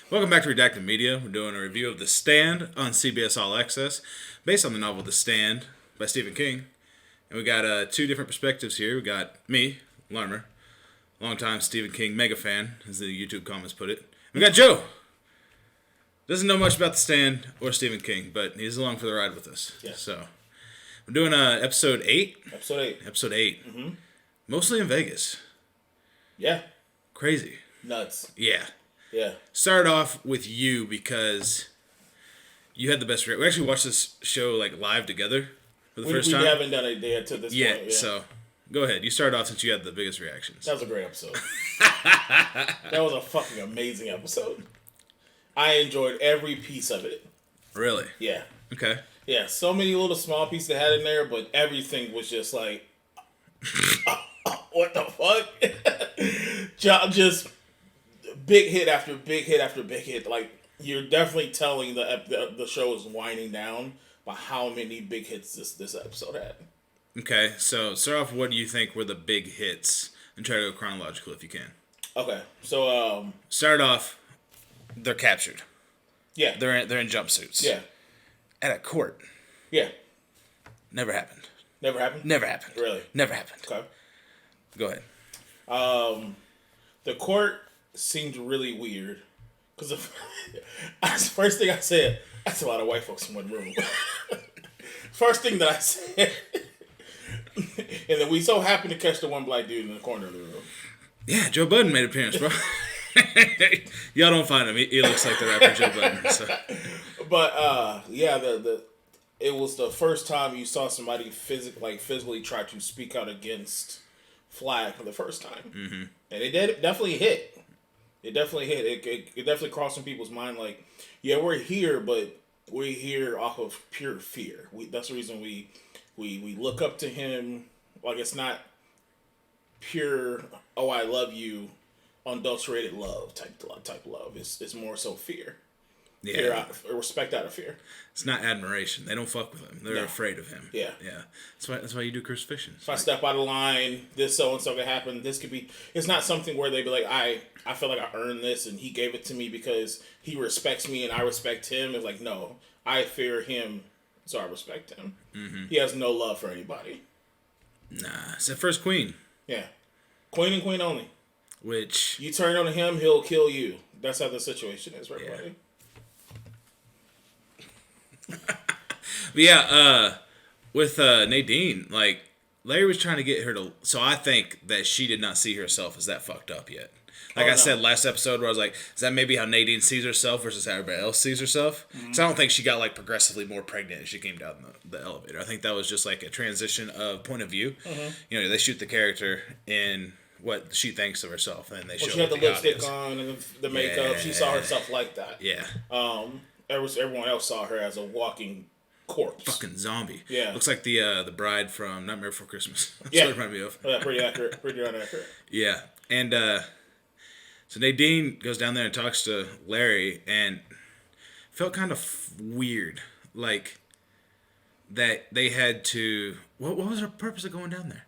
Welcome back to Redacted Media. We're doing a review of The Stand on CBS All Access, based on the novel The Stand by Stephen King. And we got two different perspectives here. We got me, Larmer, longtime Stephen King mega fan, as the YouTube comments put it. We got Joe. Doesn't know much about The Stand or Stephen King, but he's along for the ride with us. Yeah. So, we're doing episode 8. Episode 8. Episode 8. Mm-hmm. Mostly in Vegas. Yeah. Crazy. Nuts. Yeah. Yeah. Started off with you because you had the best reaction. We actually watched this show like live together for the first time. We haven't done it yet to this point. Yeah, so go ahead. You started off since you had the biggest reactions. That was a great episode. That was a fucking amazing episode. I enjoyed every piece of it. Really? Yeah. Okay. Yeah, so many little small pieces they had in there, but everything was just like, what the fuck? Just big hit after big hit after big hit. Like, you're definitely telling the show is winding down by how many big hits this episode had. Okay, so start off. What do you think were the big hits? And try to go chronological if you can. Okay, so start off. They're captured. Yeah, they're in jumpsuits. Yeah, at a court. Yeah, never happened. Never happened. Never happened. Really? Never happened. Okay, go ahead. The court seemed really weird because the first thing I said, that's a lot of white folks in one room. First thing that I said, and then we so happened to catch the one black dude in the corner of the room. Yeah, Joe Budden made an appearance, bro. Y'all don't find him. He looks like the rapper Joe Budden. So. But yeah, it was the first time you saw somebody physically try to speak out against flag for the first time, mm-hmm. And it definitely hit. It definitely hit. It definitely crossed some people's mind. Like, yeah, we're here, but we're here off of pure fear. That's the reason we look up to him. Like, it's not pure, oh, I love you, unadulterated love type love. It's more so fear. Yeah. Respect out of fear. It's not admiration. They don't fuck with him. They're afraid of him. Yeah. Yeah. That's why you do crucifixion. If I step out of line, this so and so could happen. This could be. It's not something where they be like, I feel like I earned this and he gave it to me because he respects me and I respect him. It's like, no, I fear him, so I respect him. Mm-hmm. He has no love for anybody. Nah, it's the first queen. Yeah, queen and queen only. Which you turn on him, he'll kill you. That's how the situation is, right, buddy? But yeah, with Nadine, like, Larry was trying to get her to... So I think that she did not see herself as that fucked up yet. Like I said last episode where I was like, is that maybe how Nadine sees herself versus how everybody else sees herself? Mm-hmm. So I don't think she got, like, progressively more pregnant as she came down the elevator. I think that was just, like, a transition of point of view. Mm-hmm. You know, they shoot the character in what she thinks of herself, and they show she had the lipstick audience. on and the makeup. Yeah. She saw herself like that. Yeah. Everyone else saw her as a walking corpse. Fucking zombie. Yeah. Looks like the bride from Nightmare Before Christmas. That's yeah. what it reminded me of. Yeah, pretty accurate. Pretty accurate. Yeah. And so Nadine goes down there and talks to Larry and felt kind of weird. Like that they had to... What was her purpose of going down there?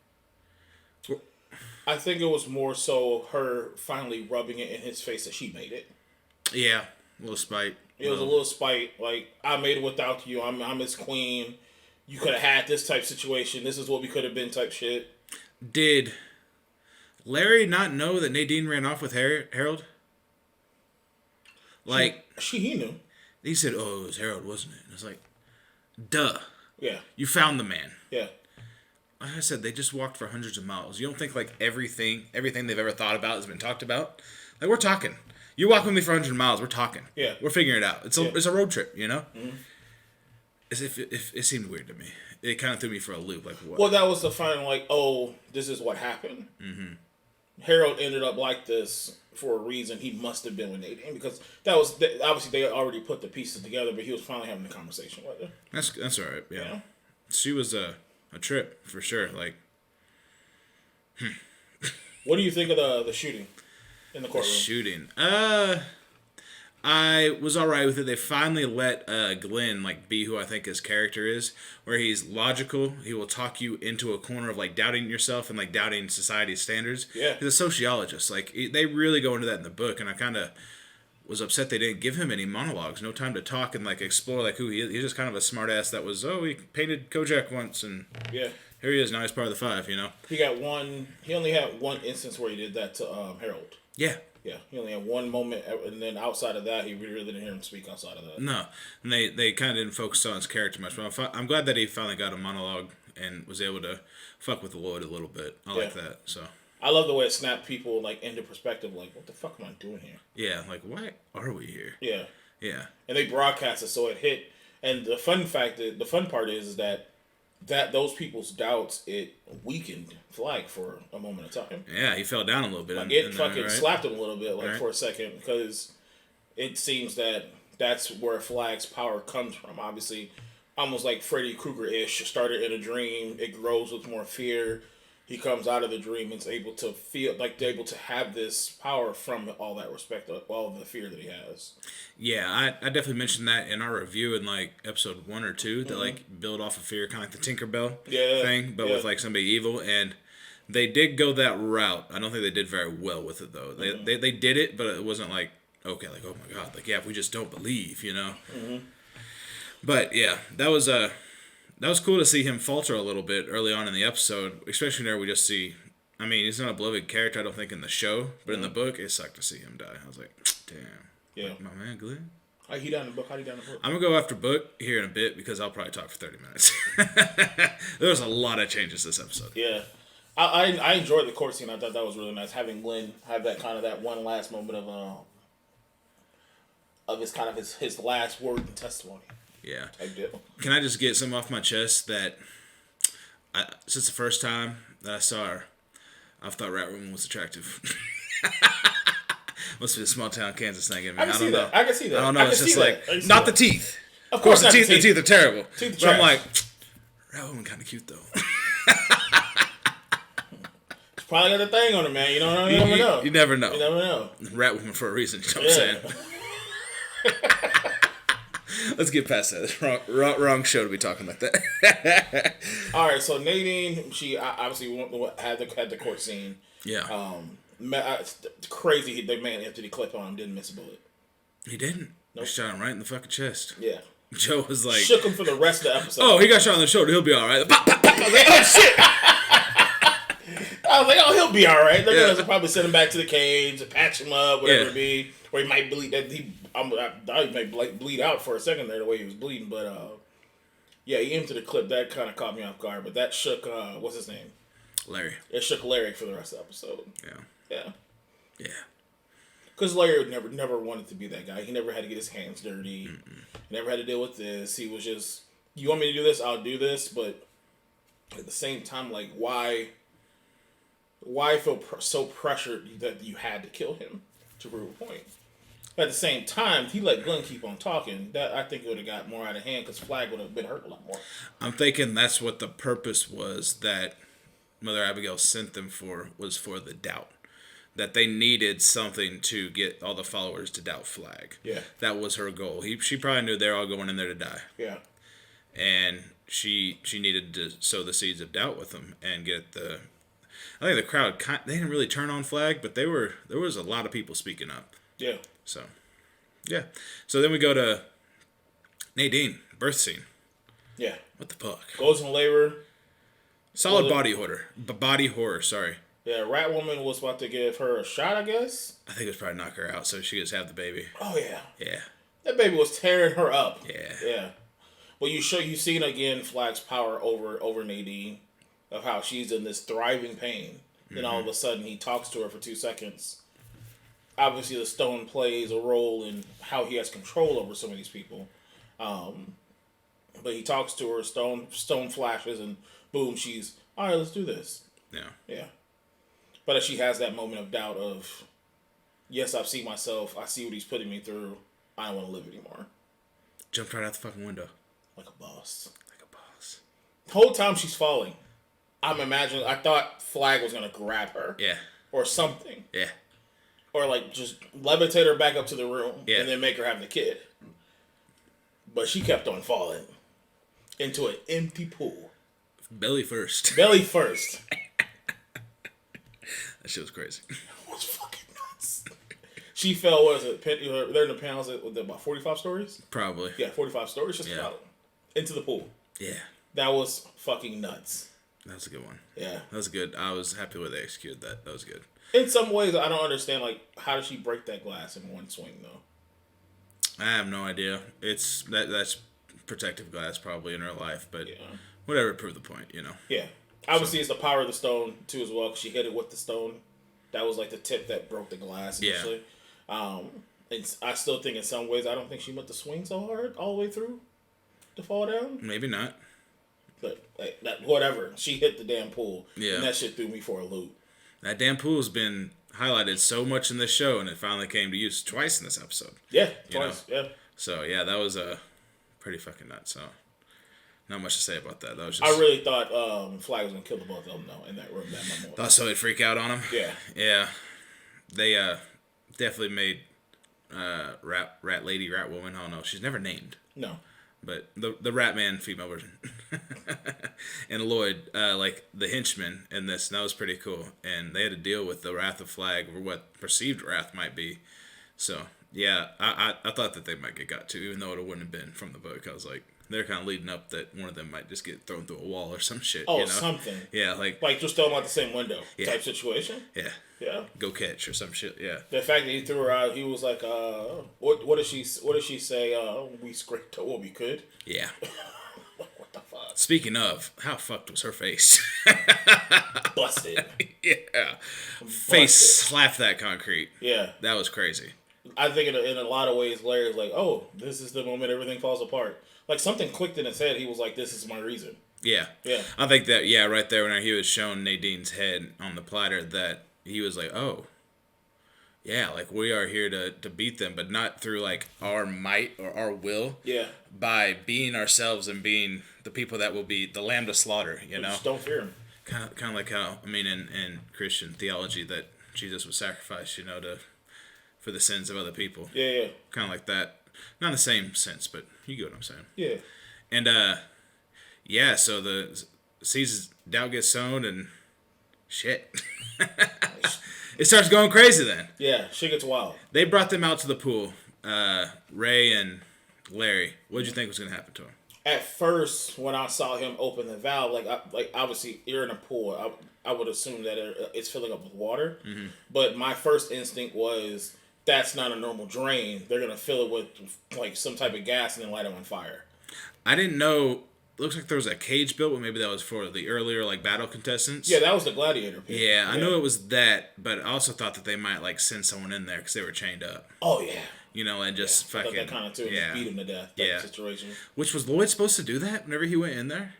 I think it was more so her finally rubbing it in his face that she made it. Yeah. A little spite. It was a little spite. Like, I made it without you. I'm his queen. You could have had this type situation. This is what we could have been type shit. Did Larry not know that Nadine ran off with Harold? Like... He knew. He said, oh, it was Harold, wasn't it? And it's like, duh. Yeah. You found the man. Yeah. Like I said, they just walked for hundreds of miles. You don't think, like, everything they've ever thought about has been talked about? Like, we're talking. You walk with me for 100 miles, we're talking. Yeah. We're figuring it out. It's a road trip, you know? Mm-hmm. As if it seemed weird to me. It kind of threw me for a loop. Like, what? Well, that was the final, like, oh, this is what happened. Mm-hmm. Harold ended up like this for a reason. He must have been with Nadine because that was obviously they already put the pieces together, but he was finally having a conversation with her. That's all right. Yeah. You know? She was a trip for sure. Like, what do you think of the shooting in the courtroom? The shooting. I was alright with it. They finally let Glen be who I think his character is, where he's logical. He will talk you into a corner of doubting yourself and doubting society's standards. Yeah, he's a sociologist. They really go into that in the book, and I kind of was upset they didn't give him any monologues, no time to talk and like explore like who he is. He's just kind of a smartass that was, he painted Kojak once and here he is, now he's part of the Five, you know. He only had one instance where he did that to Harold. Yeah. Yeah, he only had one moment, and then outside of that, he really didn't hear him speak outside of that. No, and they kind of didn't focus on his character much. But I'm glad that he finally got a monologue and was able to fuck with Lloyd a little bit. I like that. So I love the way it snapped people like into perspective. Like, what the fuck am I doing here? Yeah, like why are we here? Yeah, yeah. And they broadcast it, so it hit. And the fun part is that those people's doubts, it weakened Flag for a moment of time. Yeah, he fell down a little bit. Like it fucking slapped him a little bit, like for a second, because it seems that that's where Flag's power comes from. Obviously, almost like Freddy Krueger-ish, started in a dream. It grows with more fear. He comes out of the dream and is able to feel like they're able to have this power from all that respect, all the fear that he has. Yeah, I definitely mentioned that in our review in like episode 1 or 2 that like build off of fear, kind of like the Tinkerbell thing, but with like somebody evil. And they did go that route. I don't think they did very well with it though. They did it, but it wasn't like okay, like oh my god, like yeah, if we just don't believe, you know. But yeah, that was cool to see him falter a little bit early on in the episode, especially there we just see. I mean, he's not a beloved character, I don't think, in the show, but in the book, it sucked to see him die. I was like, damn. Yeah. My man, Glen. How he down in the book? How he down in the book? I'm going to go after book here in a bit because I'll probably talk for 30 minutes. There was a lot of changes this episode. Yeah. I enjoyed the court scene. I thought that was really nice. Having Glen have that one last moment of his last word and testimony. Yeah. Type deal. Can I just get something off my chest that since the first time that I saw her, I've thought Ratwoman was attractive. Must be a small town Kansas thing in me. I can see that. I don't know. It's just like not the teeth. Of course, the teeth are terrible. Teeth but I'm like, Ratwoman kind of cute though. She's probably got a thing on her, man. You know, you never know. You never know. You never know. Ratwoman for a reason. You know what I'm saying? Let's get past that. It's wrong show to be talking about that. All right, so Nadine, she obviously had the court scene. Yeah. Crazy. The man Anthony clipped on him, didn't miss a bullet. He didn't. Nope. He shot him right in the fucking chest. Yeah. Joe was like... Shook him for the rest of the episode. Oh, he got shot on the shoulder. He'll be all right. Pop, pop, pop. I was like, oh, shit. I was like, oh, he'll be all right. They're going to probably send him back to the cage, patch him up, whatever it be. Or he might bleed. He might bleed out for a second there, the way he was bleeding. But, he aimed to the clip. That kind of caught me off guard. But that shook, what's his name? Larry. It shook Larry for the rest of the episode. Yeah. Because Larry never wanted to be that guy. He never had to get his hands dirty. He never had to deal with this. He was just, you want me to do this? I'll do this. But at the same time, like, why feel so pressured that you had to kill him to prove a point? But at the same time, if he let Glen keep on talking, that I think it would have got more out of hand because Flag would have been hurt a lot more. I'm thinking that's what the purpose was that Mother Abigail sent them for, was for the doubt. That they needed something to get all the followers to doubt Flag. Yeah. That was her goal. She probably knew they're all going in there to die. Yeah. And she needed to sow the seeds of doubt with them and get the... I think the crowd, they didn't really turn on Flag, but there was a lot of people speaking up. Yeah. So, yeah. So then we go to Nadine, birth scene. Yeah. What the fuck? Goes in labor. Solid body horror, sorry. Yeah, Ratwoman was about to give her a shot, I guess. I think it was probably knock her out so she could just have the baby. Oh, yeah. Yeah. That baby was tearing her up. Yeah. Yeah. Well, you seen again Flag's power over Nadine, of how she's in this thriving pain. Then all of a sudden he talks to her for 2 seconds. Obviously the stone plays a role in how he has control over some of these people. But he talks to her, stone flashes, and boom, she's, all right, let's do this. Yeah. Yeah. But she has that moment of doubt of, yes, I've seen myself. I see what he's putting me through. I don't want to live anymore. Jumped right out the fucking window. Like a boss. The whole time she's falling, I thought Flag was going to grab her. Yeah. Or something. Yeah. Or like just levitate her back up to the room and then make her have the kid. But she kept on falling into an empty pool. Belly first. Belly first. That shit was crazy. It was fucking nuts. She fell. What is it? They're in the panels with about 45 stories. Probably. Yeah, 45 stories. Just about into the pool. Yeah. That was fucking nuts. That was a good one. Yeah. That was good. I was happy with they executed that. That was good. In some ways, I don't understand, like, how did she break that glass in one swing, though? I have no idea. That's protective glass probably in her life, but whatever, prove the point, you know. Yeah. Obviously, it's the power of the stone, too, as well, because she hit it with the stone. That was, like, the tip that broke the glass, initially. Yeah. I still think in some ways, I don't think she meant to swing so hard all the way through to fall down. Maybe not. But, whatever. She hit the damn pool. Yeah. And that shit threw me for a loop. That damn pool's been highlighted so much in this show, and it finally came to use twice in this episode. Yeah, twice. Yeah. So yeah, that was pretty fucking nuts. So not much to say about that. That was I really thought Flag was gonna kill the both of them though in that room that moment. Thought so? He'd freak out on him. Yeah. Yeah. They definitely made Rat Lady, Rat Woman. I don't know. She's never named. No. But the Rat Man female version. And Lloyd, like the henchman in this, and that was pretty cool. And they had to deal with the wrath of Flag, or what perceived wrath might be. So, yeah, I thought that they might get got to, even though it wouldn't have been from the book. I was like, they're kind of leading up that one of them might just get thrown through a wall or some shit. Oh, you know? something. Yeah, like just throw them out the same window type situation. Yeah. Yeah. Go catch or some shit. Yeah. The fact that he threw her out, he was like, what did she say? We scraped what we could. Yeah. What the fuck? Speaking of, how fucked was her face? Busted. Yeah. Face slapped that concrete. Yeah. That was crazy. I think in a lot of ways, Larry's like, oh, this is the moment everything falls apart. Like, something clicked in his head. He was like, this is my reason. Yeah. Yeah. I think that, right there when he was showing Nadine's head on the platter, that he was like, oh, yeah, like, we are here to beat them, but not through, like, our might or our will. Yeah. By being ourselves and being the people that will be the lamb to slaughter, you know? Just don't fear him. Kind of like how, I mean, in Christian theology, that Jesus was sacrificed, you know, for the sins of other people. Yeah, yeah. Kind of like that. Not in the same sense, but you get what I'm saying. Yeah. And, so the seeds doubt gets sown and shit. It starts going crazy then. Yeah, shit gets wild. They brought them out to the pool, Ray and Larry. What did you think was going to happen to him? At first, when I saw him open the valve, like obviously you're in a pool, I would assume that it's filling up with water. Mm-hmm. But my first instinct was, that's not a normal drain. They're going to fill it with like some type of gas and then light it on fire. I didn't know. Looks like there was a cage built, but maybe that was for the earlier like battle contestants. Yeah, that was the gladiator pit. Yeah, I knew it was that, but I also thought that they might like send someone in there because they were chained up. Oh yeah. You know, and just fucking. I thought that kind of too. Yeah. Beat him to death. Type situation. Which was Lloyd supposed to do that whenever he went in there?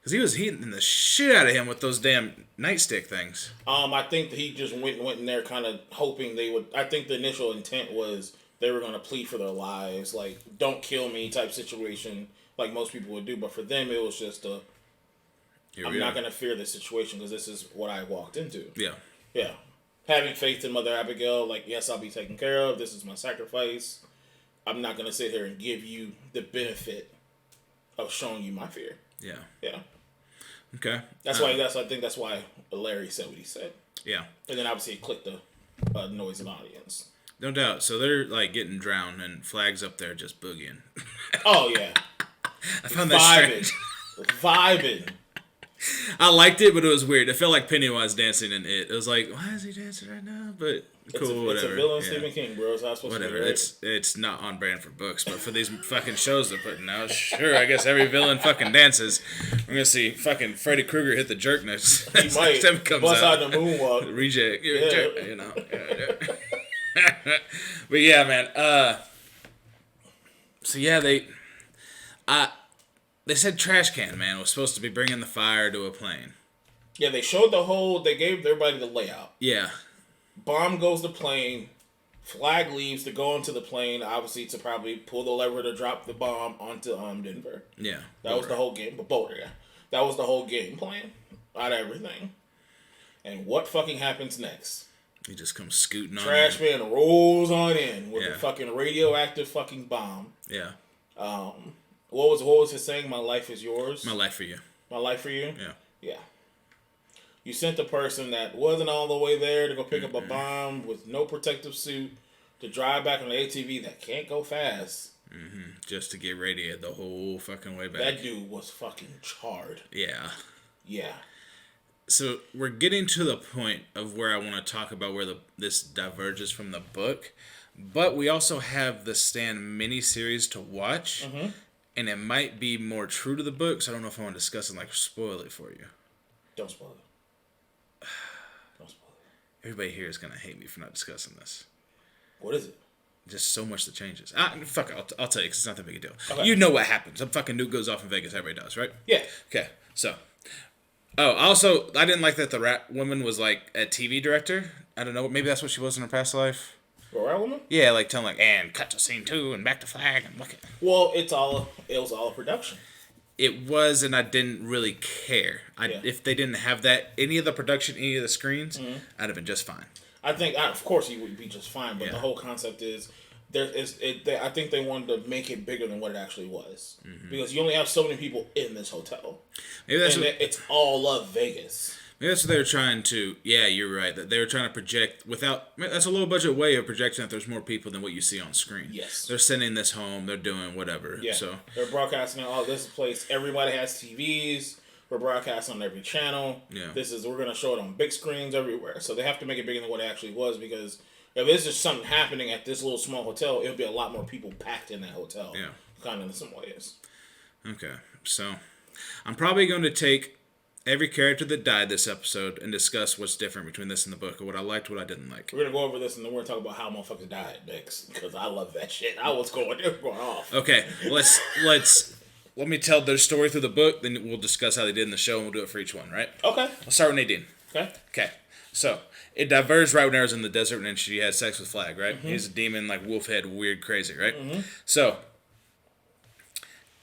Because he was heating the shit out of him with those damn nightstick things. I think that he just went in there kind of hoping they would. I think the initial intent was they were going to plead for their lives, like don't kill me type situation, like most people would do. But for them, it was just I'm not going to fear this situation because this is what I walked into. Yeah. Yeah. Having faith in Mother Abigail, like, yes, I'll be taken care of. This is my sacrifice. I'm not going to sit here and give you the benefit of showing you my fear. Yeah. Yeah. Okay. I think that's why Larry said what he said. Yeah. And then obviously it clicked the noise in the audience. No doubt. So they're like getting drowned and Flag's up there just boogieing. Oh, yeah. I found that strange. Vibing. I liked it, but it was weird. It felt like Pennywise dancing in it. It was like, why is he dancing right now? But cool, whatever. It's a villain Stephen King, bro. It's not supposed whatever. to be right. It's not on brand for books, but for these fucking shows they're putting out, sure, I guess every villain fucking dances. We're gonna see fucking Freddy Krueger hit the jerk next. He might comes bust out out the moonwalk. Reject, you're a jerk, you know. But yeah, man. So yeah, they said Trashcan Man was supposed to be bringing the fire to a plane. Yeah, they gave everybody the layout. Yeah. Bomb goes to plane. Flag leaves to go into the plane, obviously to probably pull the lever to drop the bomb onto Denver. Yeah. That was the whole game. But Boulder, yeah. That was the whole game plan out of everything. And what fucking happens next? He just comes scooting on. Trashman rolls on in with a fucking radioactive fucking bomb. Yeah. What was his saying? My life is yours. My life for you. My life for you. Yeah. Yeah. You sent the person that wasn't all the way there to go pick up a bomb with no protective suit to drive back on an ATV that can't go fast. Just to get radiated the whole fucking way back. That dude was fucking charred. Yeah. Yeah. So we're getting to the point of where I want to talk about where this diverges from the book, but we also have the Stand miniseries to watch, and it might be more true to the book. So I don't know if I want to discuss it, like spoil it for you. Don't spoil it. Don't spoil it. Everybody here is gonna hate me for not discussing this. What is it? Just so much that changes. Fuck it, I'll tell you because it's not that big a deal. Okay. You know what happens. Some fucking nuke goes off in Vegas. Everybody does, right? Yeah. Okay, so. Oh, also, I didn't like that the rat woman was like a TV director. I don't know. Maybe that's what she was in her past life. A rat woman? Yeah, like telling like, and cut to scene 2 and back to flag and look at. Well, it was all a production. It was, and I didn't really care. If they didn't have that, any of the production, any of the screens, I'd have been just fine. I think, of course, he would be just fine. But the whole concept is, I think they wanted to make it bigger than what it actually was, because you only have so many people in this hotel, Maybe that's it's all of Vegas. Maybe that's what they were trying to. Yeah, you're right. That they were trying to project without. That's a low budget way of projecting that there's more people than what you see on screen. Yes, they're sending this home. They're doing whatever. Yeah, so they're broadcasting. Oh, this place. Everybody has TVs. We're broadcasting on every channel. Yeah, we're gonna show it on big screens everywhere. So they have to make it bigger than what it actually was, because if it's just something happening at this little small hotel, it'll be a lot more people packed in that hotel. Yeah, kind of in some ways. Okay, so I'm probably going to take every character that died this episode and discuss what's different between this and the book, or what I liked, what I didn't like. We're gonna go over this and then we're gonna talk about how motherfuckers died next, because I love that shit. I was going off. Okay, let me tell their story through the book, then we'll discuss how they did in the show, and we'll do it for each one, right? Okay. Let's start with Nadine. Okay. So it diverged right when I was in the desert, and then she had sex with Flag, right? He's a demon, like wolf head, weird, crazy, right? So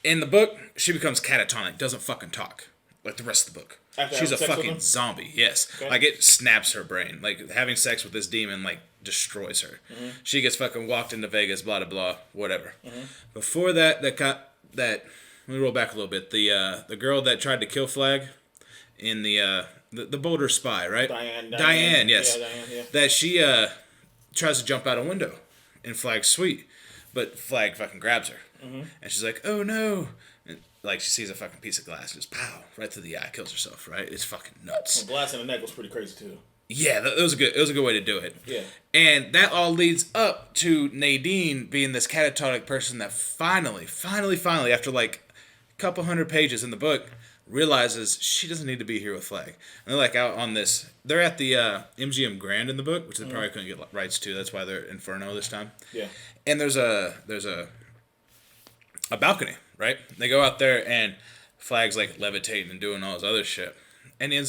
in the book, she becomes catatonic, doesn't fucking talk like the rest of the book. She's a fucking zombie. Yes, like it snaps her brain. Like having sex with this demon, like destroys her. She gets fucking walked into Vegas, blah blah blah, whatever. Before that, let me roll back a little bit. The girl that tried to kill Flag in the Boulder Spy, right? Diane, yes. Yeah, Diane, yeah. That she tries to jump out a window in Flag's suite, but Flag fucking grabs her, and she's like, "Oh no!" And like she sees a fucking piece of glass, and just pow right through the eye, kills herself. Right? It's fucking nuts. Well, glass in the neck was pretty crazy too. Yeah, that was a good way to do it. Yeah. And that all leads up to Nadine being this catatonic person that finally, after like a couple hundred pages in the book, realizes she doesn't need to be here with Flag. And they're like out on this. They're at the MGM Grand in the book, which they probably couldn't get rights to. That's why they're Inferno this time. Yeah. And there's a balcony, right? They go out there and Flag's like levitating and doing all this other shit, and she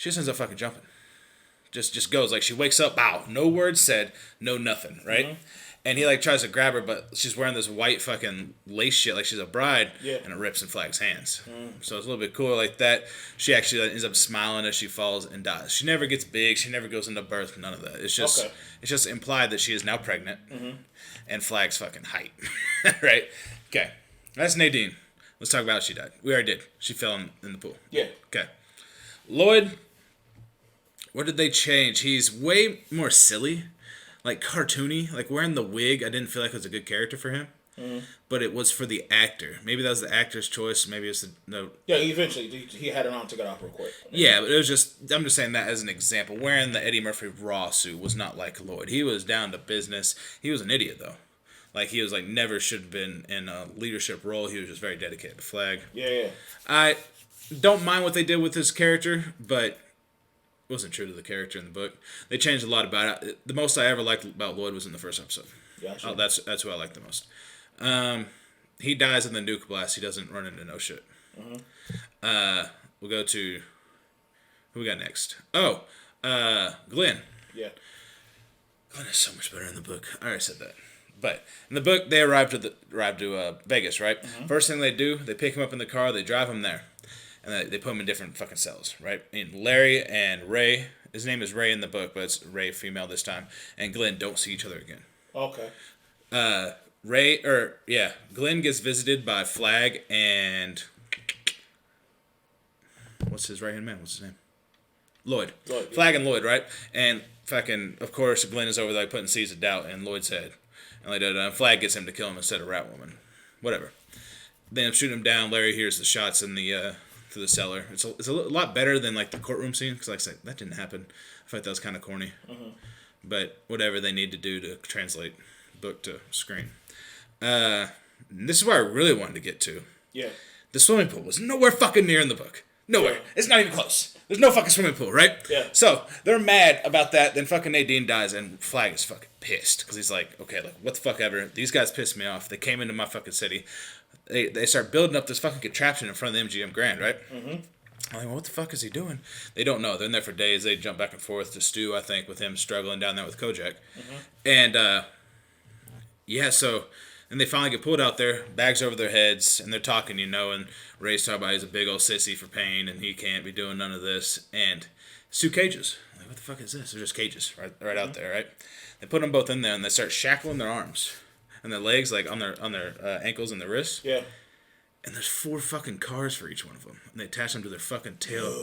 just ends up fucking jumping. Just goes, like she wakes up, bow, no words said, no nothing, right? And he like tries to grab her, but she's wearing this white fucking lace shit like she's a bride, and it rips in Flag's hands. So it's a little bit cooler like that. She actually ends up smiling as she falls and dies. She never gets big. She never goes into birth. None of that. It's just implied that she is now pregnant, and Flag's fucking height, right? Okay, that's Nadine. Let's talk about how she died. We already did. She fell in the pool. Yeah. Okay. Lloyd. What did they change? He's way more silly, like cartoony. Like wearing the wig, I didn't feel like it was a good character for him. But it was for the actor. Maybe that was the actor's choice. Maybe it's no. Yeah, eventually he had it on, took it off real quick. Yeah, but it was just. I'm just saying that as an example. Wearing the Eddie Murphy Raw suit was not like Lloyd. He was down to business. He was an idiot though. Like he was like never should have been in a leadership role. He was just very dedicated to Flag. Yeah. I don't mind what they did with his character, but wasn't true to the character in the book. They changed a lot about it. The most I ever liked about Lloyd was in the first episode. Gotcha. Oh, that's who I liked the most. He dies in the nuke blast. He doesn't run into no shit. We'll go to who we got next. Oh, Glen. Yeah. Glen is so much better in the book. I already said that. But in the book, they arrive to Vegas, right? First thing they do, they pick him up in the car, they drive him there. And they put them in different fucking cells, right? And Larry and Ray, his name is Ray in the book, but it's Ray female this time, and Glen don't see each other again. Okay. Glen gets visited by Flag and what's his right hand man? What's his name? Lloyd. Lloyd, yeah. Flag and Lloyd, right? And fucking, of course, Glen is over there like, putting seeds of doubt in Lloyd's head. And like, Flag gets him to kill him instead of Ratwoman. Whatever. They end up shooting him down. Larry hears the shots in the through the cellar. It's a lot better than like the courtroom scene because like I said, that didn't happen. I thought that was kind of corny. Mm-hmm. But whatever they need to do to translate book to screen. This is where I really wanted to get to. Yeah. The swimming pool was nowhere fucking near in the book. Nowhere. Yeah. It's not even close. There's no fucking swimming pool, right? Yeah. So they're mad about that. Then fucking Nadine dies, and Flag is fucking pissed because he's like, okay, like what the fuck ever. These guys pissed me off. They came into my fucking city. They start building up this fucking contraption in front of the MGM Grand, right? Mm-hmm. I'm like, well, what the fuck is he doing? They don't know. They're in there for days. They jump back and forth to Stu, I think, with him struggling down there with Kojak. Mm-hmm. And yeah, so. And they finally get pulled out there, bags over their heads, and they're talking, and Ray's talking about he's a big old sissy for pain, and he can't be doing none of this. And it's 2 cages. I'm like, what the fuck is this? They're just cages right mm-hmm. out there, right? They put them both in there, and they start shackling their arms and their legs, like on their ankles and their wrists. Yeah. And there's 4 fucking cars for each one of them, and they attach them to their fucking tail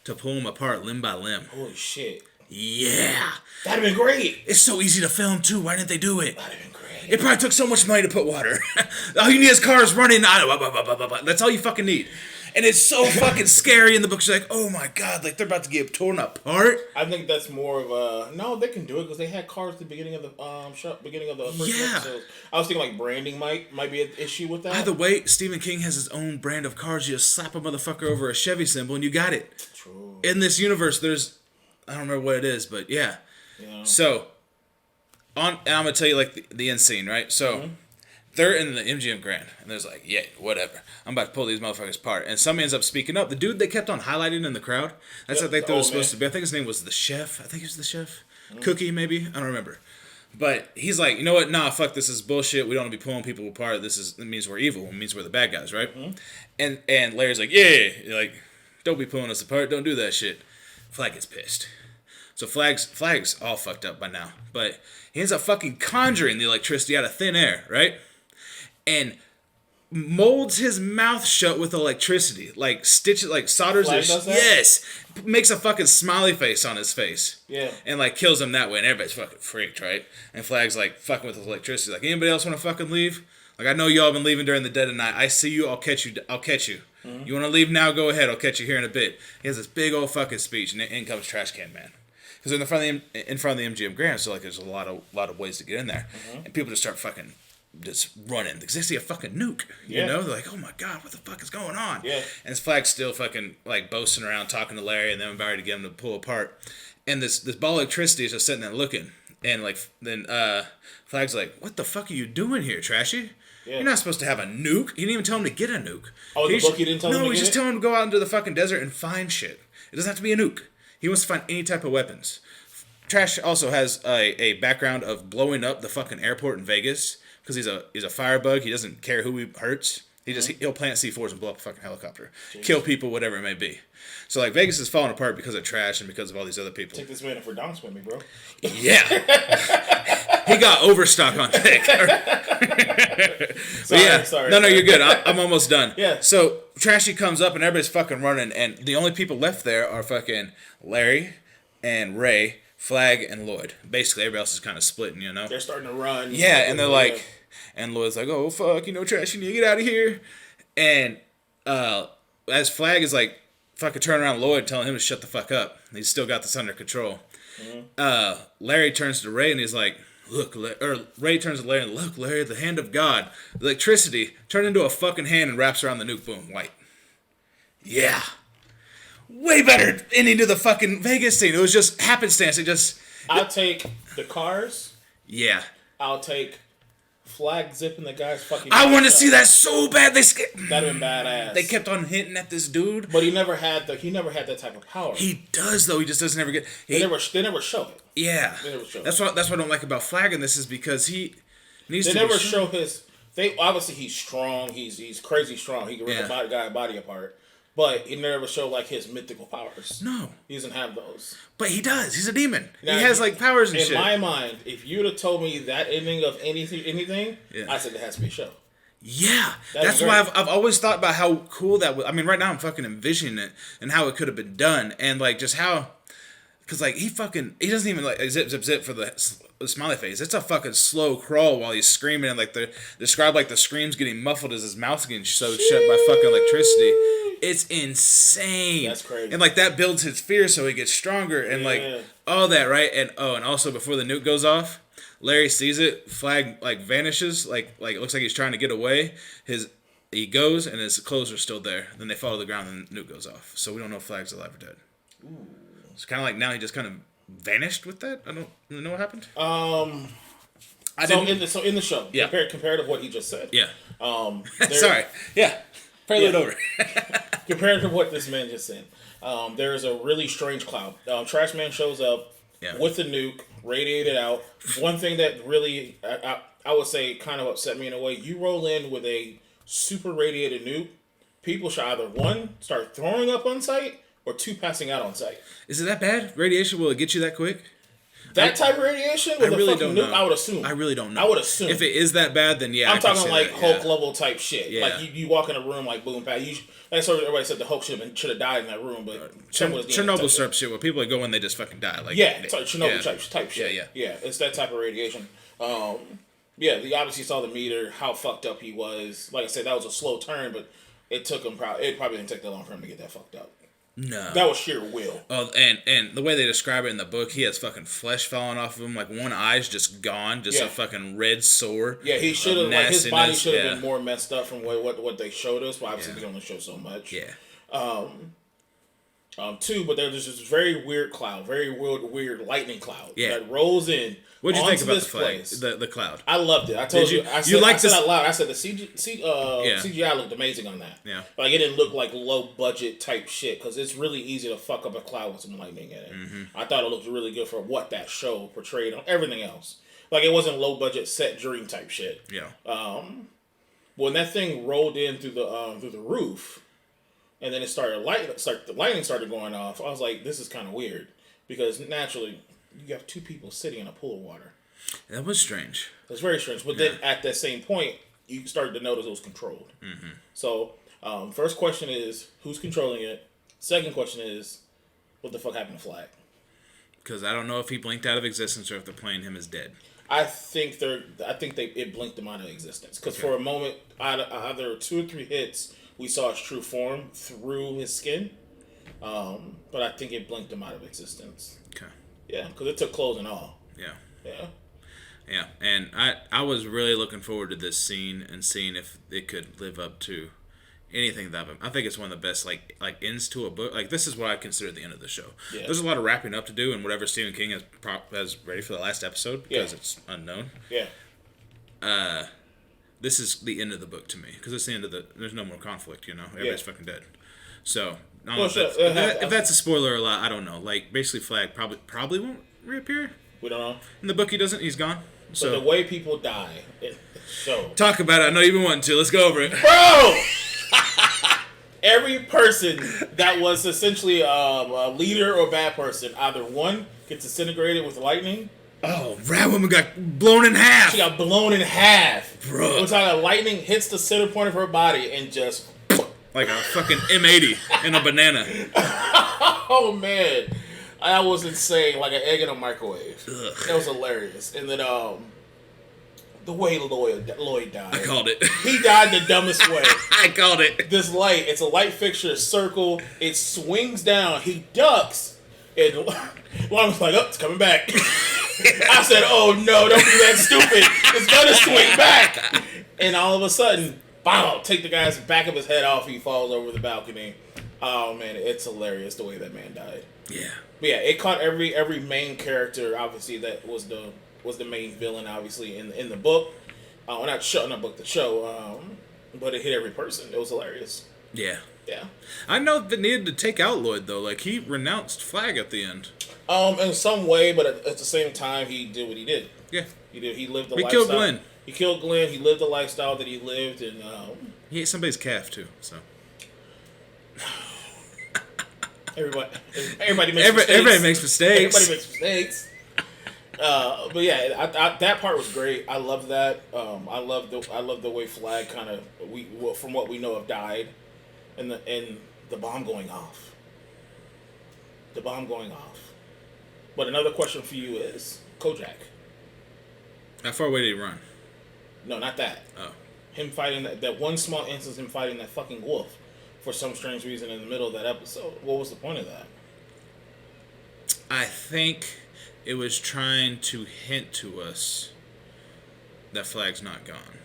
to pull them apart limb by limb. Holy shit. Yeah. That'd have been great. It's so easy to film, too. Why didn't they do it? That'd have been great. It probably took so much money to put water. All you need is cars running. That's all you fucking need. And it's so fucking scary in the book. She's like, oh my god, like they're about to get torn apart. I think that's more of a no. They can do it because they had cars at the beginning of the first episode. I was thinking like branding might be an issue with that. By the way, Stephen King has his own brand of cars. You just slap a motherfucker over a Chevy symbol and you got it. True. In this universe, there's I don't remember what it is, but yeah. So. And I'm going to tell you, like, the end scene, right? So, mm-hmm. They're in the MGM Grand, and there's like, yeah, whatever. I'm about to pull these motherfuckers apart. And somebody ends up speaking up. The dude they kept on highlighting in the crowd, that's what they thought it was supposed to be. I think his name was the chef. I think he was the chef. Mm-hmm. Cookie, maybe? I don't remember. But he's like, you know what? Nah, fuck, this is bullshit. We don't want to be pulling people apart. It means we're evil. It means we're the bad guys, right? Mm-hmm. And Larry's like, yeah. Like, don't be pulling us apart. Don't do that shit. Flag gets pissed. So Flag's all fucked up by now. But he ends up fucking conjuring the electricity out of thin air, right? And molds his mouth shut with electricity. Like stitches, like solders Flag does that? Yes. Makes a fucking smiley face on his face. Yeah. And like kills him that way. And everybody's fucking freaked, right? And Flag's like fucking with his electricity. Like, anybody else want to fucking leave? Like, I know y'all been leaving during the dead of night. I see you. I'll catch you. Mm-hmm. You want to leave now? Go ahead. I'll catch you here in a bit. He has this big old fucking speech. And in comes Trashcan Man. Because in front of the MGM Grand, so like there's a lot of ways to get in there, mm-hmm. and people just start fucking just running because they see a fucking nuke. You know, they're like, oh my god, what the fuck is going on? Yeah. And this Flag's still fucking like boasting around, talking to Larry, and then about to get him to pull apart. And this ball of electricity is just sitting there looking, and like then Flag's like, what the fuck are you doing here, Trashy? Yeah. You're not supposed to have a nuke. He didn't even tell him to get a nuke. Oh, the book you didn't tell him to get it? No, he just telling him to go out into the fucking desert and find shit. It doesn't have to be a nuke. He wants to find any type of weapons. Trash also has a background of blowing up the fucking airport in Vegas because he's a firebug. He doesn't care who he hurts. He'll plant C4s and blow up a fucking helicopter, kill people, whatever it may be. So like Vegas is falling apart because of Trash and because of all these other people. Take this man for dance with me, bro. Yeah, he got overstock on dick. Sorry. No, you're good. I'm almost done. Yeah. So Trashy comes up and everybody's fucking running, and the only people left there are fucking Larry and Ray, Flag, and Lloyd. Basically, everybody else is kind of splitting, you know? They're starting to run. Yeah, and they're like, and Lloyd's like, oh, fuck, Trash, you need to get out of here. And as Flag is like, fucking turning around Lloyd, telling him to shut the fuck up. He's still got this under control. Mm-hmm. Larry turns to Ray and he's like, Ray turns to Larry and look, Larry, the hand of God. The electricity turned into a fucking hand and wraps around the nuke, boom, white. Yeah. Way better ending to the fucking Vegas scene. It was just happenstance. I'll take the cars. Yeah. I'll take Flag zipping the guy's fucking... I want to see that so bad. That'd have been badass. They kept on hinting at this dude. But he never had that type of power. He does, though. He just doesn't ever get... They never show it. Yeah. They never show That's what I don't like about Flag in this is because he needs to... They never show his... Obviously, he's strong. He's crazy strong. He can rip a guy's body apart. But he never showed like his mythical powers. No. He doesn't have those. But he does. He's a demon. Now, he has like powers and shit. In my mind, if you'd have told me that ending of anything, I said it has to be a show. Yeah. That's why I've always thought about how cool that was. I mean, right now I'm fucking envisioning it and how it could have been done. And like just how Because, like, he doesn't even, like, zip, zip, zip for the smiley face. It's a fucking slow crawl while he's screaming, and, like, describe, like, the screams getting muffled as his mouth's getting sewed shut by fucking electricity. It's insane. That's crazy. And, like, that builds his fear so he gets stronger, and, like, all that, right? And also, before the nuke goes off, Larry sees it, Flag, like, vanishes, like it looks like he's trying to get away. He goes, and his clothes are still there. Then they fall to the ground, and the nuke goes off. So we don't know if Flag's alive or dead. Ooh. It's kind of like now he just kind of vanished with that. I don't really know what happened. In the show, yeah, compared to what he just said, yeah. Sorry, yeah. Prelude over. Compared to what this man just said, there is a really strange cloud. Trashcan Man shows up with the nuke, radiated out. One thing that really, I would say, kind of upset me in a way. You roll in with a super radiated nuke, people should either one start throwing up on sight, or two passing out on sight. Is it that bad? Radiation, will it get you that quick? That type of radiation? With I really don't know. I would assume. I really don't know. I would assume. If it is that bad, then yeah. I'm talking like Hulk level type shit. Yeah. Like you walk in a room like boom, pat. That's what everybody said the Hulk should have died in that room, but Chernobyl syrup shit where people go and they just fucking die. Like Chernobyl type shit. Yeah. It's that type of radiation. They obviously saw the meter, how fucked up he was. Like I said, that was a slow turn, but it took him. It probably didn't take that long for him to get that fucked up. No. That was sheer will. Oh, and the way they describe it in the book, he has fucking flesh falling off of him. Like, one eye's just gone. Just a fucking red sore. Yeah, he should have, like, his body should have been more messed up from what they showed us. But obviously, they only show so much. Yeah. But there's this very weird cloud, very weird lightning cloud that rolls in. What'd you think about the flag, the cloud? I loved it. I told you. I said out loud. I said the CGI looked amazing on that. Yeah. Like, it didn't look like low budget type shit because it's really easy to fuck up a cloud with some lightning in it. Mm-hmm. I thought it looked really good for what that show portrayed on everything else. Like, it wasn't low budget set dream type shit. Yeah. When that thing rolled in through the roof, and then the lightning started going off, I was like, this is kind of weird because naturally, you have two people sitting in a pool of water. That was strange. That's very strange. But then at that same point, you started to notice it was controlled. Mm-hmm. So, first question is, who's controlling it? Second question is, what the fuck happened to Flag? Because I don't know if he blinked out of existence or if they're playing him as dead. I think it blinked him out of existence. Because for a moment, either 2 or 3 hits, we saw his true form through his skin. But I think it blinked him out of existence. Okay. Yeah, because it took clothes and all. Yeah. Yeah. Yeah, and I was really looking forward to this scene and seeing if it could live up to anything that I think it's one of the best like ends to a book. Like, this is what I consider the end of the show. Yeah. There's a lot of wrapping up to do, and whatever Stephen King has ready for the last episode because it's unknown. Yeah. This is the end of the book to me because it's the end of there's no more conflict. Everybody's fucking dead. So I don't know if that's a spoiler or not. I don't know. Like, basically, Flag probably won't reappear. We don't know. In the book, he doesn't. He's gone. So the way people die in the show. Talk about it. I know you've been wanting to. Let's go over it, bro. Every person that was essentially a leader or bad person, either one gets disintegrated with lightning. Oh, Rat Woman got blown in half. She got blown in half. Bro. It's like lightning hits the center point of her body and just like a fucking M80 in a banana. Oh man, that was insane. Like an egg in a microwave. Ugh. That was hilarious. And then the way Lloyd died. I called it. He died the dumbest way. I called it. This light, it's a light fixture, a circle. It swings down. He ducks, and Lon was like, "Oh, it's coming back." I said, "Oh no, don't be that stupid. It's gonna swing back." And all of a sudden, bow! Take the guy's back of his head off. He falls over the balcony. Oh man, it's hilarious the way that man died. Yeah. But yeah, it caught every main character. Obviously, that was the main villain. Obviously, in the book, not the show. But it hit every person. It was hilarious. Yeah. Yeah. I know that needed to take out Lloyd though. Like, he renounced Flag at the end. In some way, but at the same time, he did what he did. Yeah. He did. He lived the lifestyle. He killed Glen. He killed Glen. He lived the lifestyle that he lived, and he ate somebody's calf too. So. Everybody makes mistakes. Everybody makes mistakes. Everybody makes mistakes. But yeah, that part was great. I love that. I love the way Flag kind of from what we know have died, and the bomb going off. The bomb going off. But another question for you is Kojak. How far away did he run? No, not that. Oh. Him fighting that one small instance, him fighting that fucking wolf for some strange reason in the middle of that episode. What was the point of that? I think it was trying to hint to us that Flag's not gone.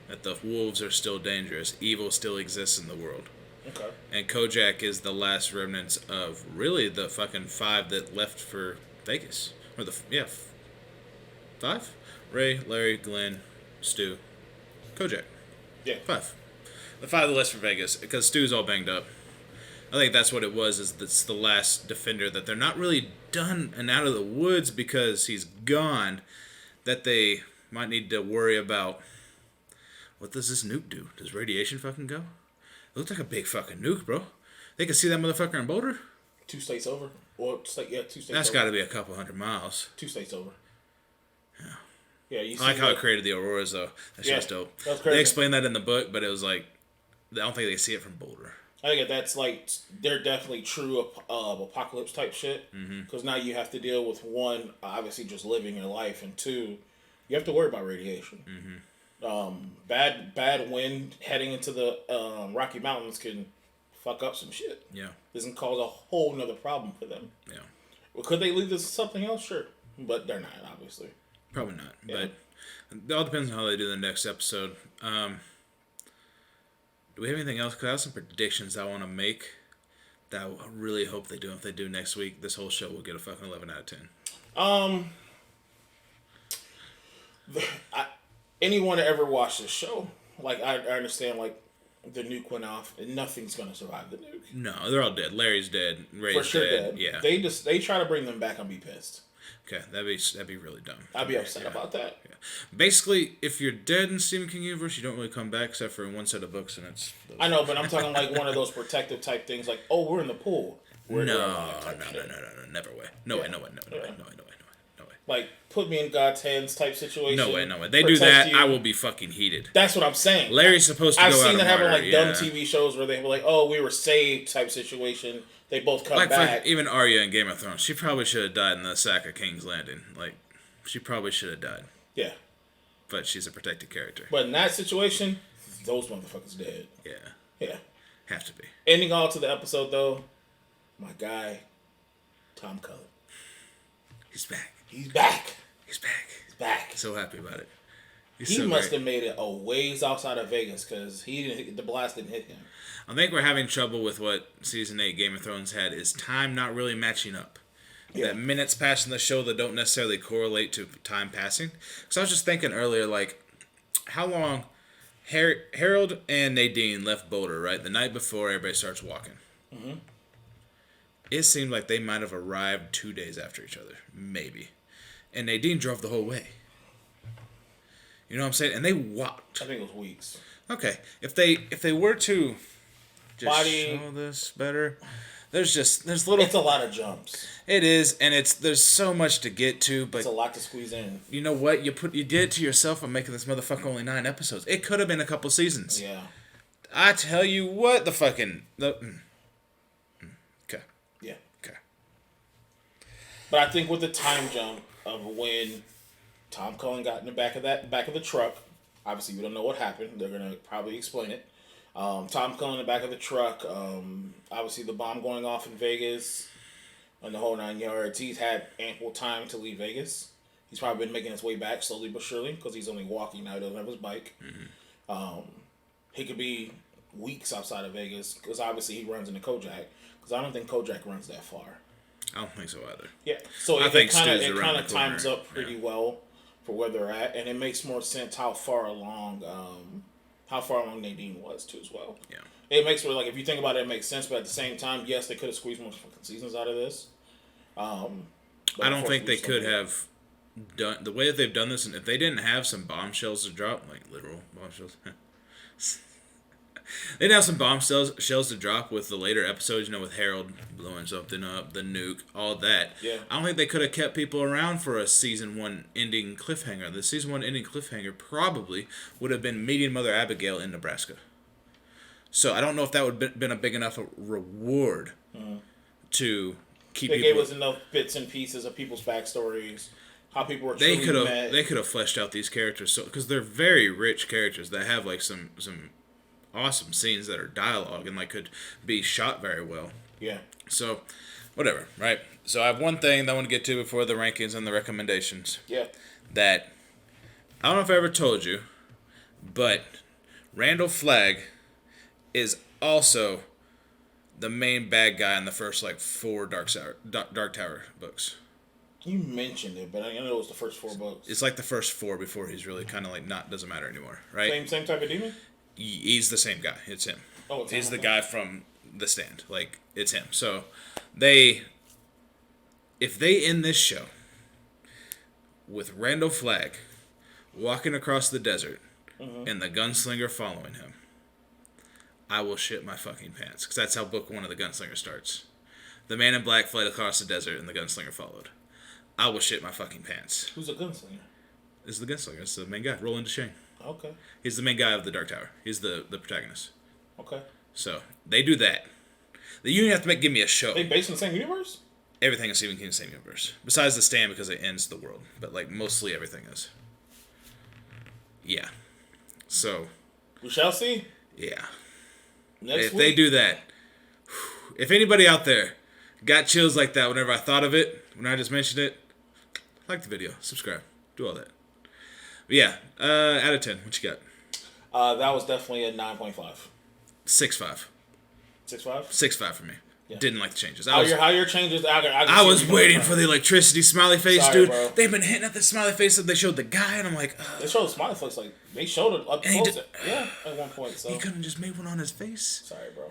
That the wolves are still dangerous. Evil still exists in the world. Okay. And Kojak is the last remnants of really the fucking 5 that left for Vegas. Or the 5? Ray, Larry, Glen, Stu, Kojak. Yeah. 5. The 5 that left for Vegas because Stu's all banged up. I think that's what it was. Is that's the last defender that they're not really done and out of the woods because he's gone. That they might need to worry about. What does this nuke do? Does radiation fucking go? It looks like a big fucking nuke, bro. They can see that motherfucker in Boulder. 2 states over, or 2 states. That's got to be a couple hundred miles. 2 states over. Yeah. Yeah, you see I like how it created the auroras, though. That's just dope. That's crazy. They explained that in the book, but it was like, I don't think they see it from Boulder. I think that's like, they're definitely true apocalypse type shit. Because now you have to deal with, 1, obviously just living your life, and 2, you have to worry about radiation. Bad wind heading into the Rocky Mountains can fuck up some shit. Yeah. This can cause a whole nother problem for them. Yeah. Well, could they leave this as something else? Sure. But they're not, obviously. Probably not. Yeah. But it all depends on how they do the next episode. Do we have anything else? Because I have some predictions I want to make that I really hope they do. If they do next week, this whole show will get a fucking 11 out of 10. Anyone that ever watched this show, like, I understand, like, the nuke went off and nothing's going to survive the nuke. No, they're all dead. Larry's dead. Ray's For sure dead. dead. Yeah. They try to bring them back, I'll be pissed. Okay, that'd be really dumb. I'd be upset about that. Yeah. Basically, if you're dead in Stephen King universe, you don't really come back except for in one set of books, and it's. I know, but I'm talking like one of those protective type things, like, oh, we're in the pool. No, never way. No way. Like, put me in God's hands type situation. No way. They do that, I will be fucking heated. That's what I'm saying. Larry's supposed to I've go out seen that happen, like, dumb yeah. TV shows where they were like, oh, we were saved type situation. They both come back. Even Arya in Game of Thrones, she probably should have died in the sack of King's Landing. Like, she probably should have died. Yeah. But she's a protected character. But in that situation, those motherfuckers dead. Yeah. Yeah. Have to be. Ending all to the episode, though, my guy, Tom Cullen. He's back. He's back. He's back. He's back. So happy about it. He must have made it a ways outside of Vegas because the blast didn't hit him. I think we're having trouble with what Season 8 Game of Thrones had is time not really matching up. Yeah. That minutes pass in the show that don't necessarily correlate to time passing. So I was just thinking earlier, like, how long Harold and Nadine left Boulder, right? The night before everybody starts walking. Mm-hmm. It seemed like they might have arrived 2 days after each other. Maybe. And Nadine drove the whole way. You know what I'm saying? And they walked. I think it was weeks. Okay. If they were to just show this better, there's little. It's a lot of jumps. It is, and there's so much to get to, but it's a lot to squeeze in. You know what? You did it to yourself by making this motherfucker only 9 episodes. It could have been a couple seasons. Yeah. I tell you what, okay. Yeah. Okay. But I think with the time jump of when Tom Cullen got in the back of the truck, obviously we don't know what happened. They're gonna probably explain it. Tom Cullen in the back of the truck. Obviously the bomb going off in Vegas, and the whole 9 yards. He's had ample time to leave Vegas. He's probably been making his way back slowly but surely because he's only walking now. He doesn't have his bike. Mm-hmm. He could be weeks outside of Vegas because obviously he runs into Kojak. Because I don't think Kojak runs that far. I don't think so either. Yeah, so I think it kind of times up pretty well for where they're at, and it makes more sense how far along Nadine was too as well. Yeah, it makes like if you think about it, it makes sense. But at the same time, yes, they could have squeezed more fucking seasons out of this. I don't think they could have done the way that they've done this, and if they didn't have some bombshells to drop, like literal bombshells. They didn't have some bombshells to drop with the later episodes, with Harold blowing something up, the nuke, all that. Yeah. I don't think they could have kept people around for a season 1 ending cliffhanger. The season 1 ending cliffhanger probably would have been meeting Mother Abigail in Nebraska. So I don't know if that would have been a big enough reward to keep. They gave us enough bits and pieces of people's backstories, how people were truly met. They could have fleshed out these characters so because they're very rich characters that have like some awesome scenes that are dialogue and like could be shot very well. Yeah. So, whatever, right? So I have one thing that I want to get to before the rankings and the recommendations. Yeah. That I don't know if I ever told you, but Randall Flagg is also the main bad guy in the first like 4 Dark Tower books. You mentioned it, but I know it was the first 4 books. It's like the first 4 before he's really kind of like doesn't matter anymore, right? Same type of demon? He's the same guy. It's him. Oh, it's he's him. the guy from The Stand. Like, it's him. So, if they end this show with Randall Flagg walking across the desert and the gunslinger following him, I will shit my fucking pants. Because that's how book 1 of the Gunslinger starts. The man in black fled across the desert and the gunslinger followed. I will shit my fucking pants. Who's a gunslinger? This is the gunslinger. It's the main guy. Roland Deschain. Okay. He's the main guy of the Dark Tower. He's the protagonist. Okay. So, they do that. You have to give me a show. They based in the same universe? Everything is Stephen King's same universe. Besides The Stand because it ends the world. But, like, mostly everything is. Yeah. So. We shall see. Yeah. Next if week. they do that. If anybody out there got chills like that whenever I thought of it, when I just mentioned it, like the video, subscribe, do all that. But yeah, out of 10, what you got? That was definitely a 9.5. 6.5. 6.5? 6.5 for me. Yeah. Didn't like the changes. How your changes? I was waiting for the electricity smiley face, Sorry, dude. bro. They've been hitting at the smiley face that they showed the guy, and I'm like, they showed the smiley face like they showed it up close. Yeah, at one point. So he couldn't just made one on his face. Sorry, bro.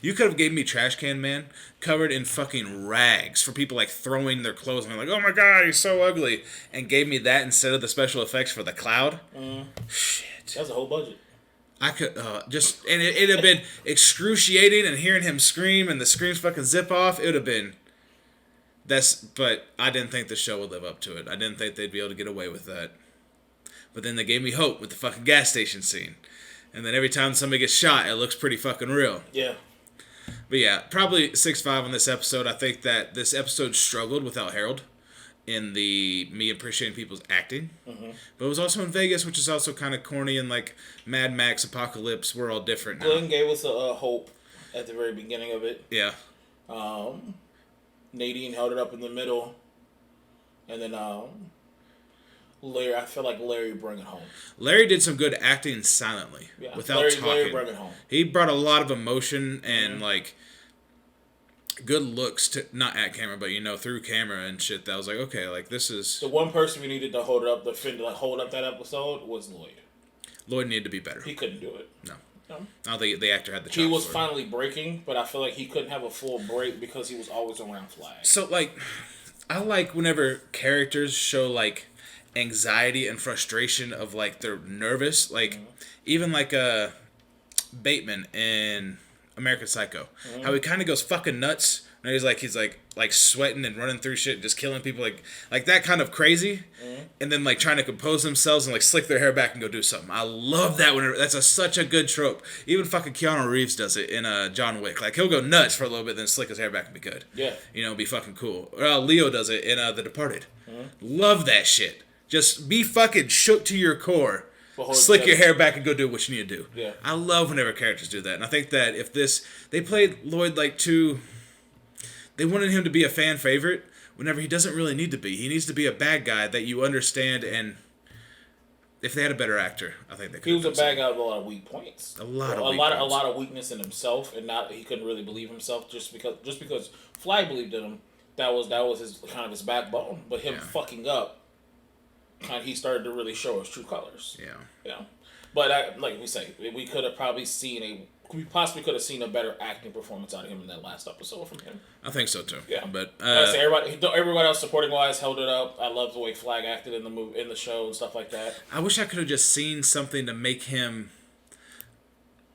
You could have gave me Trashcan Man covered in fucking rags for people like throwing their clothes and like, oh my god, he's so ugly, and gave me that instead of the special effects for the cloud. Shit. That's a whole budget. I could and it'd have been excruciating, and hearing him scream and the screams fucking zip off, it would have been. But I didn't think the show would live up to it. I didn't think they'd be able to get away with that. But then they gave me hope with the fucking gas station scene, and then every time somebody gets shot, it looks pretty fucking real. Yeah. But yeah, probably 6.5 on this episode. I think that this episode struggled without Harold in me appreciating people's acting. Mm-hmm. But it was also in Vegas, which is also kind of corny, and like Mad Max, Apocalypse, we're all different now. Glen gave us a hope at the very beginning of it. Yeah. Nadine held it up in the middle. And then Larry, I feel like Larry brought it home. Larry did some good acting silently, without talking. Larry brought it home. He brought a lot of emotion and like good looks to not at camera, but through camera and shit. That was like, okay, like this is the one person we needed to hold it up, hold up that episode was Lloyd. Lloyd needed to be better. He couldn't do it. No. I don't think the actor had the chops. He was finally breaking, but I feel like he couldn't have a full break because he was always around Flag. So like, I like whenever characters show like anxiety and frustration of like they're nervous, like even like Bateman in American Psycho, how he kind of goes fucking nuts and he's like sweating and running through shit, just killing people, like that kind of crazy, and then like trying to compose themselves and like slick their hair back and go do something. I love that that's such a good trope. Even fucking Keanu Reeves does it in John Wick. Like he'll go nuts for a little bit, then slick his hair back and be good. Yeah, be fucking cool. Or Leo does it in The Departed. Love that shit. Just be fucking shook to your core. Slick your hair back and go do what you need to do. Yeah. I love whenever characters do that. And I think that if they played Lloyd like they wanted him to be a fan favorite whenever he doesn't really need to be. He needs to be a bad guy that you understand, and if they had a better actor, I think they could. He was a bad guy with a lot of weak points. A lot of weakness in himself, and he couldn't really believe himself just because Flag believed in him. That was his kind of his backbone. But him fucking up, he started to really show his true colors. Yeah. Yeah. But like we say, we possibly could have seen a better acting performance out of him in that last episode from him. I think so too. Yeah. But I say everybody else supporting wise held it up. I love the way Flag acted in the show and stuff like that. I wish I could have just seen something to make him.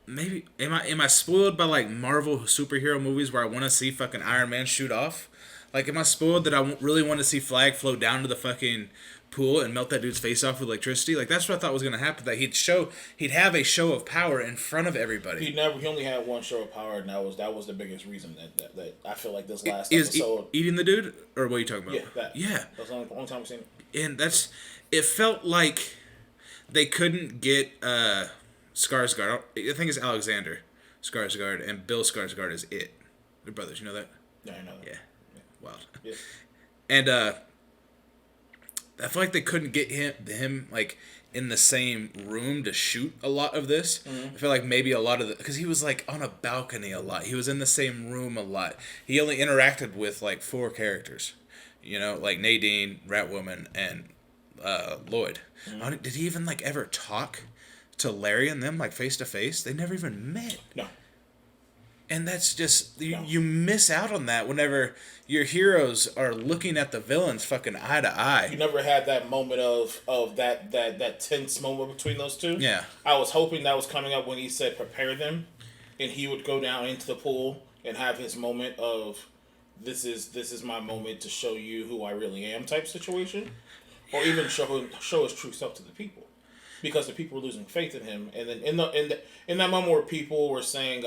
Maybe am I spoiled by like Marvel superhero movies where I want to see fucking Iron Man shoot off? Like, am I spoiled that I really want to see Flag float down to the fucking pool and melt that dude's face off with electricity? Like, that's what I thought was going to happen. That he'd have a show of power in front of everybody. He only had one show of power, and that was the biggest reason that I feel like this last episode. Eating the dude? Or what are you talking about? Yeah, that. Yeah. That's the only time I've seen it. And it felt like they couldn't get Skarsgård. I think it's Alexander Skarsgård, and Bill Skarsgård is it. They're brothers, you know that? Yeah, I know that. Yeah. Wild. Yeah. And I feel like they couldn't get him like in the same room to shoot a lot of this. I feel like maybe a lot of because he was like on a balcony a lot. He was in the same room a lot. He only interacted with like 4 characters, you know, like Nadine, Ratwoman, and Lloyd. Did he even like ever talk to Larry and them like face to face? They never even met. No. And that's just you miss out on that whenever your heroes are looking at the villains fucking eye to eye. You never had that moment of that tense moment between those two. Yeah. I was hoping that was coming up when he said prepare them, and he would go down into the pool and have his moment of this is my moment to show you who I really am type situation, or even show his true self to the people, because the people were losing faith in him. And then in that moment where people were saying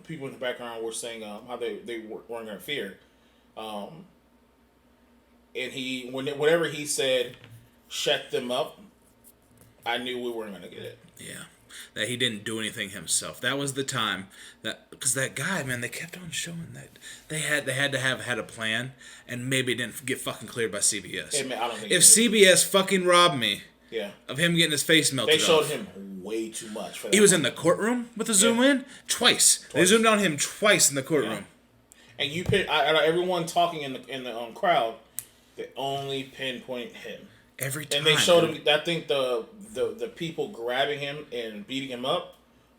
people in the background were saying how they weren't going to fear. And whenever he said, shut them up, I knew we weren't going to get it. Yeah. That he didn't do anything himself. That was the time because that guy, man, they kept on showing that they had to have had a plan, and maybe it didn't get fucking cleared by CBS. Hey, man, I don't think if CBS fucking robbed me of him getting his face melted off. They showed him way too much for that. He was in the courtroom with the zoom in twice. They zoomed on him twice in the courtroom. Yeah. And everyone talking in the crowd, they only pinpoint him every time. And they showed him. I think the people grabbing him and beating him up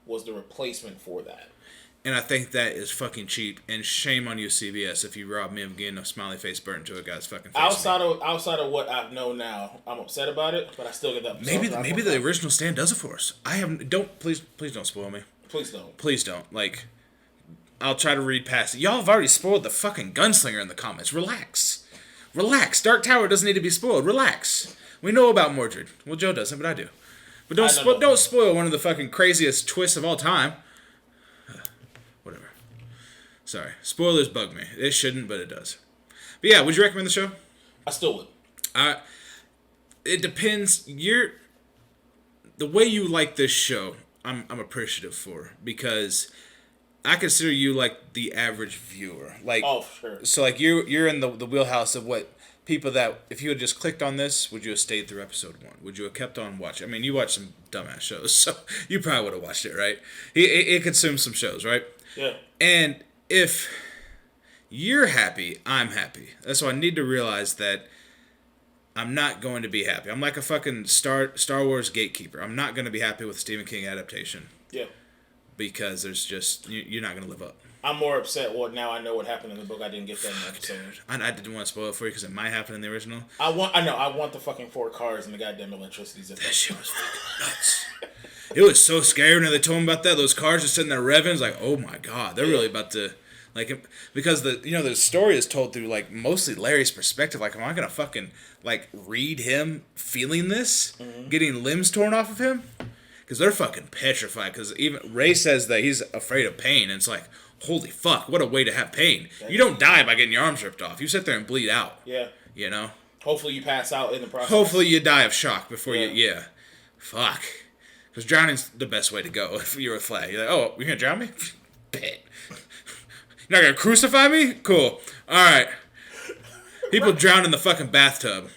was the replacement for that. And I think that is fucking cheap. And shame on you, CBS, if you robbed me of getting a smiley face burnt to a guy's fucking face. Outside of what I know now, I'm upset about it, but I still get that. Maybe the original stand does it for us. Please don't spoil me. Please don't. Like, I'll try to read past it. Y'all have already spoiled the fucking gunslinger in the comments. Relax. Dark Tower doesn't need to be spoiled. Relax. We know about Mordred. Well, Joe doesn't, but I do. But don't spoil one of the fucking craziest twists of all time. Whatever. Sorry. Spoilers bug me. It shouldn't, but it does. But yeah, would you recommend the show? I still would. It depends. The way you like this show, I'm appreciative for, because I consider you like the average viewer. Like, oh, sure. So like you're in the wheelhouse of what people that if you had just clicked on this, would you have stayed through episode 1? Would you have kept on watching? I mean, you watch some dumbass shows, so you probably would have watched it, right? It consumes some shows, right? Yeah. And if you're happy, I'm happy. That's why I need to realize that I'm not going to be happy. I'm like a fucking Star Wars gatekeeper. I'm not going to be happy with the Stephen King adaptation. Yeah. Because there's just you're not going to live up. I'm more upset. Well, now I know what happened in the book. I didn't get that in the episode. I didn't want to spoil it for you because it might happen in the original. I know. I want the fucking 4 cars and the goddamn electricity. That shit was fucking nuts. It was so scary when they told me about that. Those cars just sitting there revving. It's like, oh my god, they're really about to like, because the story is told through like mostly Larry's perspective. Like, am I gonna fucking like read him feeling this, getting limbs torn off of him? Because they're fucking petrified. Because even Ray says that he's afraid of pain, and it's like, holy fuck, what a way to have pain. You don't die by getting your arms ripped off. You sit there and bleed out. Yeah. You know? Hopefully you pass out in the process. Hopefully you die of shock before you... Fuck. Because drowning's the best way to go if you're a flag. You're like, oh, you're going to drown me? Bet. You're not going to crucify me? Cool. Alright. People drown in the fucking bathtub.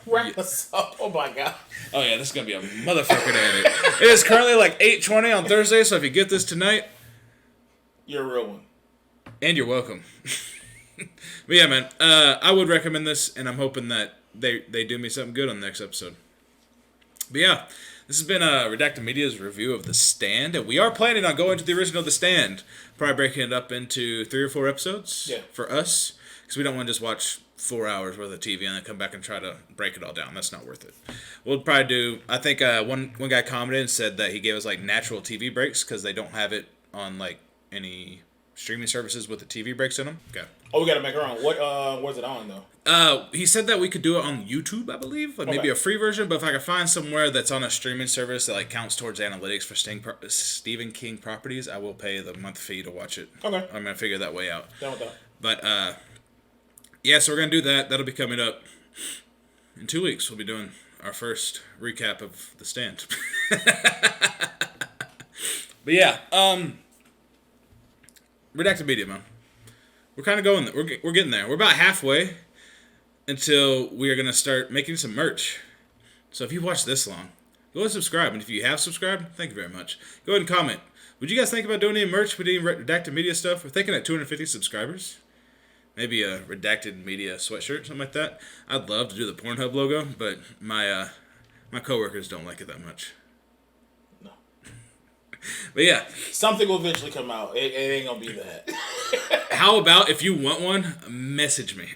Wrap us up. Oh my god. Oh yeah, this is going to be a motherfucker to edit. It is currently like 8:20 on Thursday, so if you get this tonight... You're a real one. And you're welcome. But yeah, man, I would recommend this, and I'm hoping that they do me something good on the next episode. But yeah, this has been Redacted Media's review of The Stand, and we are planning on going to the original The Stand, probably breaking it up into 3 or 4 episodes for us, because we don't want to just watch 4 hours worth of TV and then come back and try to break it all down. That's not worth it. We'll probably do, I think one guy commented and said that he gave us like natural TV breaks because they don't have it on like any streaming services with the TV breaks in them. Okay. Oh, we gotta make our own. Where's it on though? He said that we could do it on YouTube, I believe, like maybe a free version. But if I could find somewhere that's on a streaming service that like counts towards analytics for Stephen King properties, I will pay the month fee to watch it. Okay. I'm gonna figure that way out. Done with that. But yeah, so we're gonna do that. That'll be coming up in 2 weeks. We'll be doing our first recap of The Stand. But yeah, Redacted Media, man. We're kind of going there. We're getting there. We're about halfway until we are going to start making some merch. So if you watched this long, go and subscribe. And if you have subscribed, thank you very much. Go ahead and comment. Would you guys think about doing any merch with any Redacted Media stuff? We're thinking at 250 subscribers. Maybe a Redacted Media sweatshirt, something like that. I'd love to do the Pornhub logo, but my coworkers don't like it that much. No. But yeah. Something will eventually come out. It ain't gonna be that. How about if you want one, message me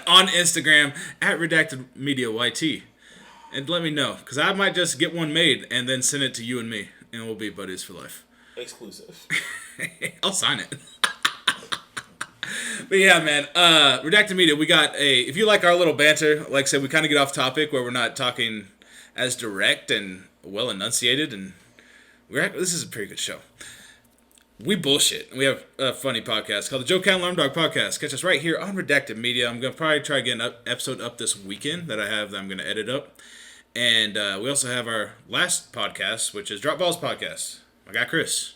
on Instagram at Redacted Media YT and let me know, because I might just get one made and then send it to you and me, and we'll be buddies for life. Exclusive. I'll sign it. But yeah, man, Redacted Media, we got if you like our little banter, like I said, we kind of get off topic where we're not talking as direct and well enunciated, and this is a pretty good show. We bullshit. We have a funny podcast called the Joecat and Larmdog podcast. Catch us right here on Redacted Media. I'm going to probably try to get an episode up this weekend that I'm going to edit up. And we also have our last podcast, which is Drop Balls Podcast. My guy Chris.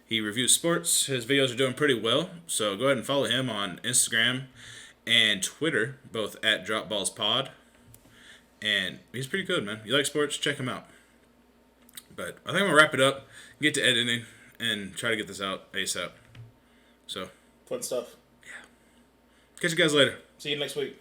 He reviews sports. His videos are doing pretty well. So go ahead and follow him on Instagram and Twitter, both at DropBallsPod. And he's pretty good, man. You like sports? Check him out. But I think I'm going to wrap it up, get to editing, and try to get this out ASAP. So. Fun stuff. Yeah. Catch you guys later. See you next week.